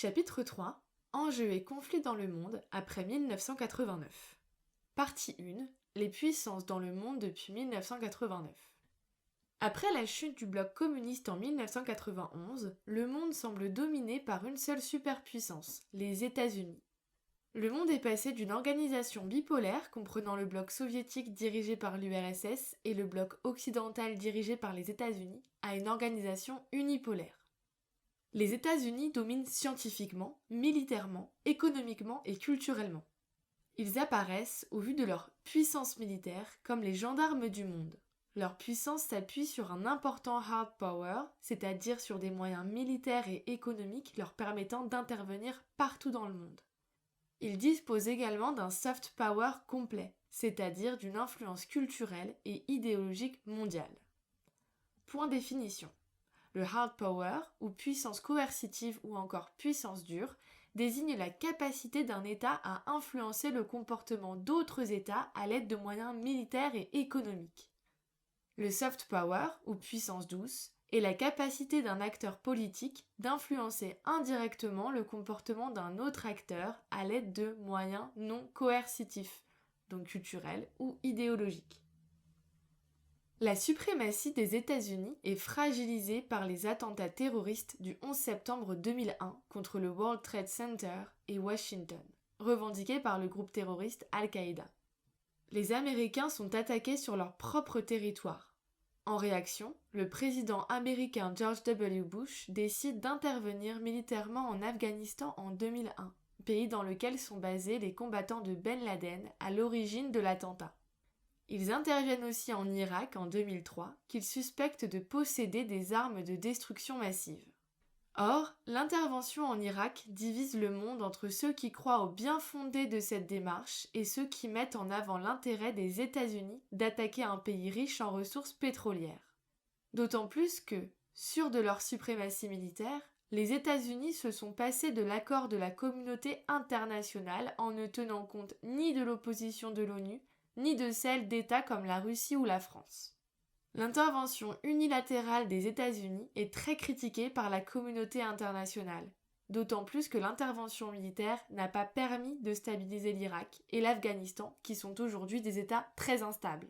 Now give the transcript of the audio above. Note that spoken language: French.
Chapitre 3. Enjeux et conflits dans le monde après 1989. Partie 1. Les puissances dans le monde depuis 1989. Après la chute du bloc communiste en 1991, le monde semble dominé par une seule superpuissance, les États-Unis. Le monde est passé d'une organisation bipolaire comprenant le bloc soviétique dirigé par l'URSS et le bloc occidental dirigé par les États-Unis à une organisation unipolaire. Les États-Unis dominent scientifiquement, militairement, économiquement et culturellement. Ils apparaissent, au vu de leur puissance militaire, comme les gendarmes du monde. Leur puissance s'appuie sur un important hard power, c'est-à-dire sur des moyens militaires et économiques leur permettant d'intervenir partout dans le monde. Ils disposent également d'un soft power complet, c'est-à-dire d'une influence culturelle et idéologique mondiale. Point définition. Le hard power, ou puissance coercitive ou encore puissance dure, désigne la capacité d'un État à influencer le comportement d'autres États à l'aide de moyens militaires et économiques. Le soft power, ou puissance douce, est la capacité d'un acteur politique d'influencer indirectement le comportement d'un autre acteur à l'aide de moyens non coercitifs, donc culturels ou idéologiques. La suprématie des États-Unis est fragilisée par les attentats terroristes du 11 septembre 2001 contre le World Trade Center et Washington, revendiqués par le groupe terroriste Al-Qaïda. Les Américains sont attaqués sur leur propre territoire. En réaction, le président américain George W. Bush décide d'intervenir militairement en Afghanistan en 2001, pays dans lequel sont basés les combattants de Ben Laden à l'origine de l'attentat. Ils interviennent aussi en Irak en 2003, qu'ils suspectent de posséder des armes de destruction massive. Or, l'intervention en Irak divise le monde entre ceux qui croient au bien fondé de cette démarche et ceux qui mettent en avant l'intérêt des États-Unis d'attaquer un pays riche en ressources pétrolières. D'autant plus que, sûrs de leur suprématie militaire, les États-Unis se sont passés de l'accord de la communauté internationale en ne tenant compte ni de l'opposition de l'ONU, ni de celle d'États comme la Russie ou la France. L'intervention unilatérale des États-Unis est très critiquée par la communauté internationale, d'autant plus que l'intervention militaire n'a pas permis de stabiliser l'Irak et l'Afghanistan, qui sont aujourd'hui des États très instables.